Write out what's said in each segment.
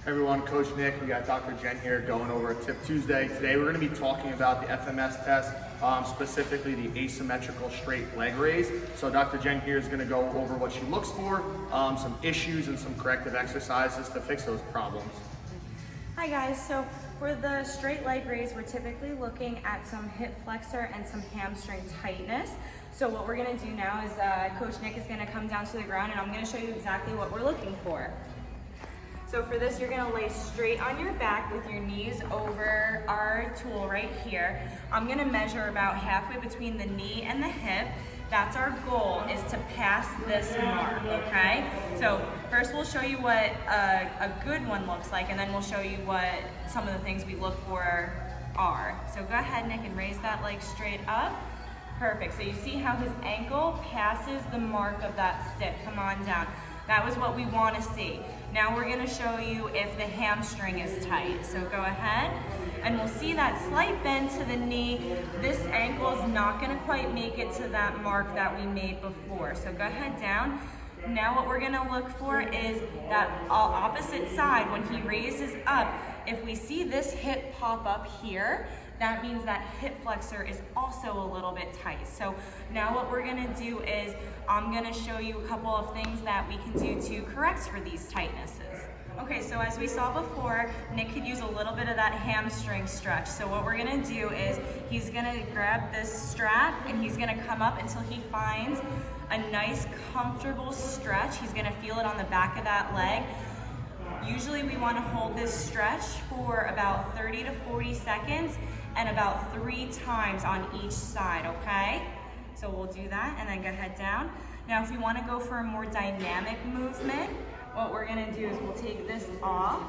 Everyone, Coach Nick, we got Dr. Jen here going over a Tip Tuesday. Today we're going to be talking about the FMS test, specifically the asymmetrical straight leg raise. So Dr. Jen here is going to go over what she looks for, some issues and some corrective exercises to fix those problems. Hi guys, so for the straight leg raise, we're typically looking at some hip flexor and some hamstring tightness. So what we're going to do now is Coach Nick is going to come down to the ground and I'm going to show you exactly what we're looking for. So for this, you're gonna lay straight on your back with your knees over our tool right here. I'm gonna measure about halfway between the knee and the hip. That's our goal, is to pass this mark, okay? So first we'll show you what a good one looks like, and then we'll show you what some of the things we look for are. So go ahead, Nick, and raise that leg straight up. Perfect, so you see how his ankle passes the mark of that stick. Come on down. That was what we want to see. Now we're going to show you if the hamstring is tight. So go ahead, and we'll see that slight bend to the knee. This ankle is not going to quite make it to that mark that we made before. So go ahead down. Now what we're going to look for is that opposite side. When he raises up, if we see this hip pop up here, that means that hip flexor is also a little bit tight. So now what we're gonna do is I'm gonna show you a couple of things that we can do to correct for these tightnesses. Okay, so as we saw before, Nick could use a little bit of that hamstring stretch. So what we're gonna do is he's gonna grab this strap and he's gonna come up until he finds a nice comfortable stretch. He's gonna feel it on the back of that leg. Usually we want to hold this stretch for about 30 to 40 seconds and about 3 times on each side, okay? So we'll do that and then go ahead down. Now if we want to go for a more dynamic movement, what we're going to do is we'll take this off.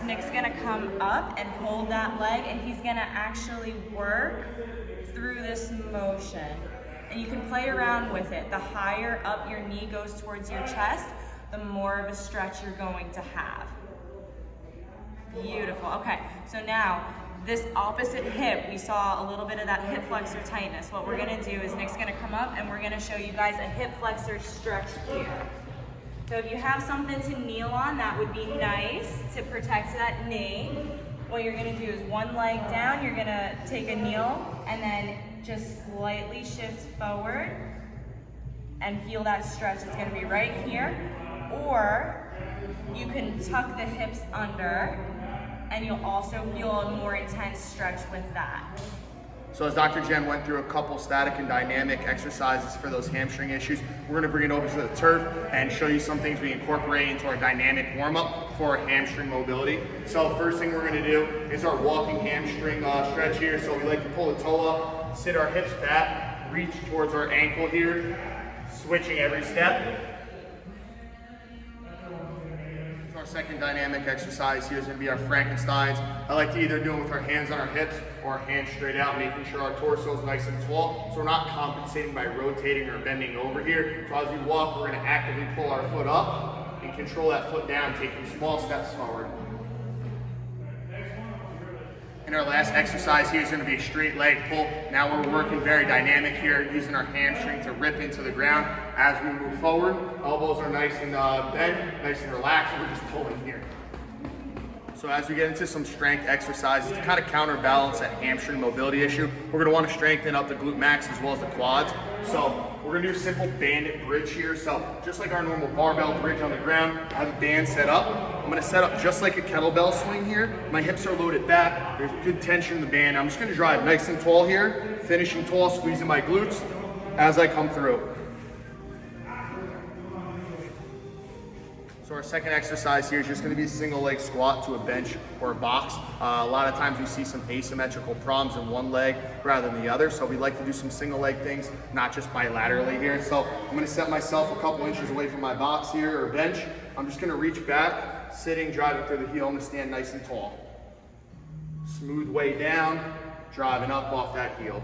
Nick's going to come up and hold that leg, and he's going to actually work through this motion. And you can play around with it. The higher up your knee goes towards your chest, the more of a stretch you're going to have. Beautiful. Okay, so now this opposite hip, we saw a little bit of that hip flexor tightness. What we're gonna do is Nick's gonna come up and we're gonna show you guys a hip flexor stretch here. So if you have something to kneel on, that would be nice to protect that knee. What you're gonna do is one leg down, you're gonna take a kneel and then just slightly shift forward and feel that stretch. It's gonna be right here. Or you can tuck the hips under and you'll also feel a more intense stretch with that. So as Dr. Jen went through a couple static and dynamic exercises for those hamstring issues, we're going to bring it over to the turf and show you some things we incorporate into our dynamic warm-up for our hamstring mobility. So first thing we're going to do is our walking hamstring stretch here. So we like to pull the toe up, sit our hips back, reach towards our ankle here, switching every step. Our second dynamic exercise here is going to be our Frankensteins. I like to either do them with our hands on our hips or our hands straight out, making sure our torso is nice and tall, so we're not compensating by rotating or bending over here. So as we walk, we're going to actively pull our foot up and control that foot down, taking small steps forward. And our last exercise here is going to be a straight leg pull. Now we're working very dynamic here, using our hamstring to rip into the ground. As we move forward, elbows are nice and bent, nice and relaxed, and we're just pulling here. So as we get into some strength exercises to kind of counterbalance that hamstring mobility issue, we're going to want to strengthen up the glute max as well as the quads. So we're going to do a simple banded bridge here. So just like our normal barbell bridge on the ground, I have a band set up. I'm going to set up just like a kettlebell swing here. My hips are loaded back. There's good tension in the band. I'm just going to drive nice and tall here, finishing tall, squeezing my glutes as I come through. So our second exercise here is just going to be a single leg squat to a bench or a box. A lot of times we see some asymmetrical problems in one leg rather than the other, so we like to do some single leg things, not just bilaterally here. So I'm going to set myself a couple inches away from my box here or bench. I'm just going to reach back, sitting, driving through the heel. I'm going to stand nice and tall. Smooth way down, driving up off that heel.